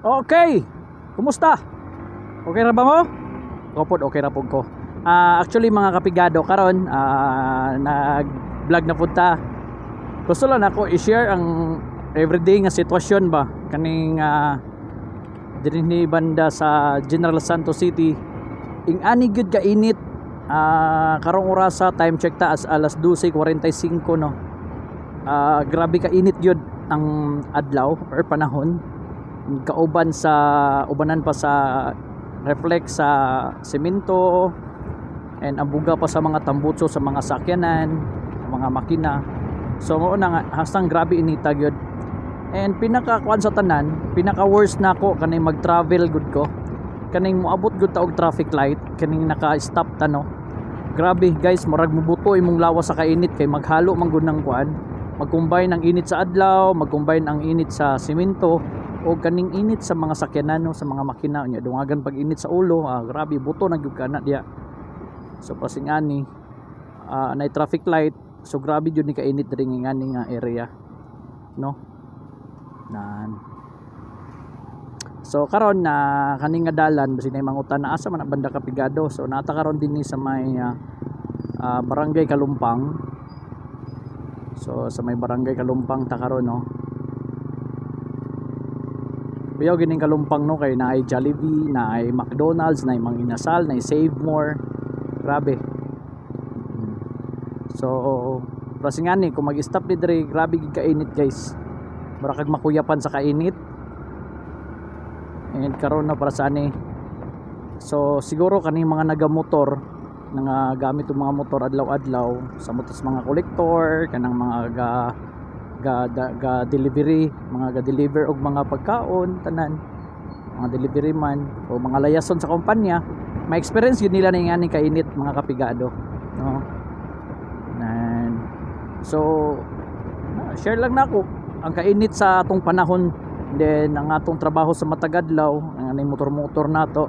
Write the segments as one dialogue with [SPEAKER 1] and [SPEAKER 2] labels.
[SPEAKER 1] Okay. Kumusta? Okay ra ba mo? Kopod okay ra pud ko. Actually mga kapigado karon nag-vlog na punta. Gusto lang ako i-share ang everyday nga sitwasyon ba kaning diri ni banda sa General Santos City. Ing ani gyud ka init. Karong orasa time check ta as alas 12:45 no. Grabe ka init gyud ang adlaw or panahon. Kauban sa ubanan pa sa reflect sa semento and ambuga pa sa mga tambutso sa mga sakyanan, mga makina. So mo na nga hastang grabe inita gyud. And pinaka kuan sa tanan, pinaka worst nako kaning mag-travel gud ko. Kaning moabot gud ta og traffic light, kaning naka-stop ta no. Grabe guys, murag mubuto imong lawas sa kainit kay maghalo man gud ng kuan. Mag-combine ang init sa adlaw, mag-combine ang init sa semento o kaning init sa mga sakyanan no, sa mga makina nya dungagan pag init sa ulo. Grabe buto na gyud kana diya. So pasing ani nay traffic light, so grabe jud ni kainit diri ngani nga area no. So karon na kaning nga dalan basi nay mangutan na asa man banda kapigado. So nata karon dinhi sa may barangay Kalumpang. So sa may barangay Kalumpang ta karon no. Kuyaw gining Kalumpang no kay naay Jollibee, naay McDonald's, naay Mang Inasal, naay Save More. Grabe. So prasingani kung mag-stop ni diri grabe gid kainit guys. Mura kag makuyapan sa kainit. And karon na para sa ani. So siguro kaning mga nagamotor nga gamit yung mga motor adlaw-adlaw sa motos mga kolektor kanang mga ga delivery, mga ga deliver og mga pagkaon tanan, mga delivery man o mga layason sa kumpanya, may experience yun nila na nga ni kainit mga kapigado no. And so share lang nako ang kainit sa atong panahon. Then ang atong trabaho sa matagadlaw ang aning motor-motor nato,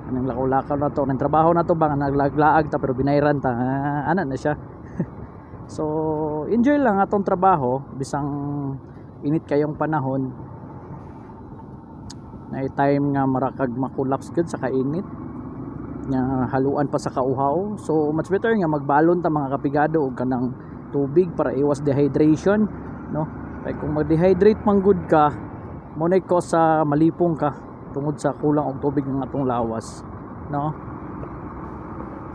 [SPEAKER 1] anong lakaw-lakaw na to, ang trabaho na to ba nga naglaglaag ta pero binayran ta, ana na siya. So enjoy lang atong trabaho bisang init kayong panahon. Na time nga marakag makulaps gud sa kainit nya haluan pa sa kauhaw. So much better nga magbalon ta mga kapigado og kanang tubig para iwas dehydration no. Kay kung mag-dehydrate man gud ka mo nay ko sa malipong ka tungod sa kulang og tubig ng atong lawas no.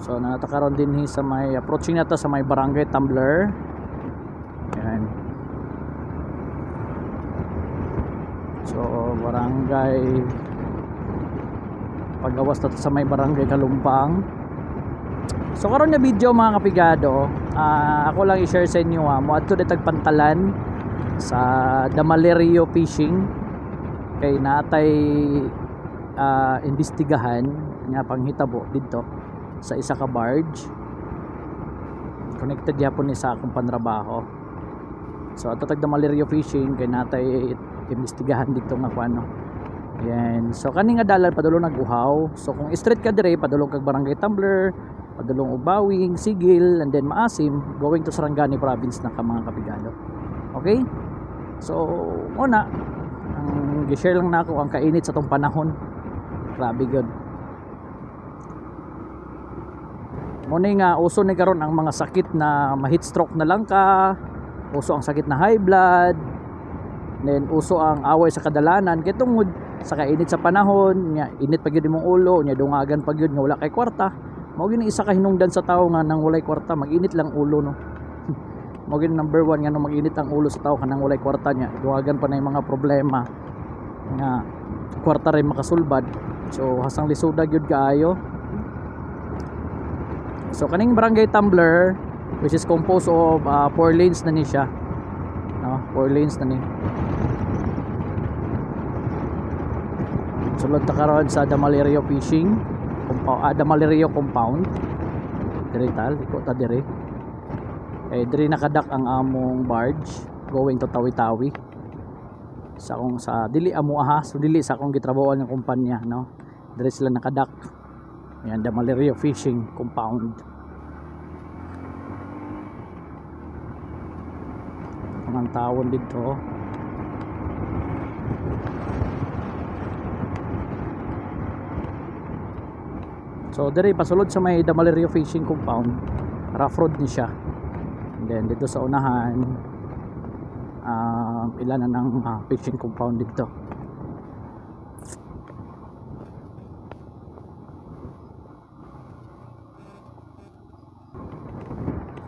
[SPEAKER 1] So natakaron din sa may approaching nata sa may barangay Tumbler. Yan. So barangay pagawas ta sa may barangay Kalumpang. So karon na video mga kapigado, ako lang i-share sa inyo moadto detag Pantalan sa Damalerio Fishing kay natay imbestigahan nga panghitabo dito sa isa ka barge connected yapon ni sa akong panrabaho. So ato tag Damalerio Fishing kay natay imbestigahan dito nga kuano. Ayan. So kani nga dalan padulong nag-uhaw. So kung straight ka dire padulong kag barangay Tumbler, padulong og Bawing, Sigil and then Maasim going to Sarangani province na ka mga kapigado. Okay? So una ang gi-share lang nako ang kainit sa tong panahon. Grabe gud. Muna nga uso ni karon ang mga sakit na ma-heat stroke na lang ka, uso ang sakit na high blood, then uso ang away sa kadalanan kay tungod sa kainit sa panahon nya init pa gyud imong ulo nya dungagan pa gyud nga wala kay kwarta. Mao gini isa ka hinungdan sa tawo nga nang walay kwarta mag-init lang ulo no. Mao gini number 1 nga nang mag-init ang ulo sa tawo kanang walay kwarta nya dungagan pa nay mga problema nga kwarta rin makasulbad. So hasang lisuda gyud kaayo. So kaning barangay Tumbler which is composed of 4 lanes na ni siya no, 4 lanes na ni. Sulod ta karon sa Damalerio Fishing compound, Damalerio compound diri tal iko ta diri diri nakadak ang among barge going to Tawi-Tawi sa akong sa dili amo so dili sa akong gitrabahoan ng kumpanya no. Diri sila nakadak. Yan, Damalerio Fishing Compound. Ang tawon dito. So diri pasulod sa may Damalerio Fishing Compound, rough road ni siya. And then dito sa unahan ilan na ng fishing compound dito.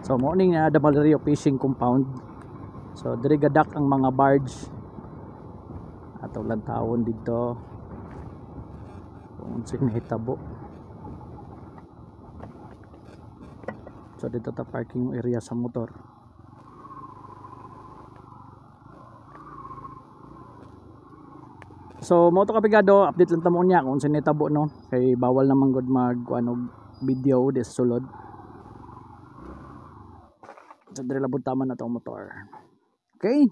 [SPEAKER 1] So morning na Damalerio Fishing Compound. So diri gadak ang mga barge atong lantawon dito kung sing hitabo. So dito ta parking area sa motor. So mo to kapigado, update lang tamo niya kung sing hitabo no, kay bawal naman gud mag video des sulod. So dire labot tama na tong motor. Okay?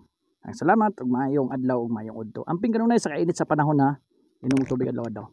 [SPEAKER 1] Ang salamat ug maayong adlaw ug maayong udto. Amping kanunay sa kainit sa panahon ha. Inom og tubig adlaw-adlaw.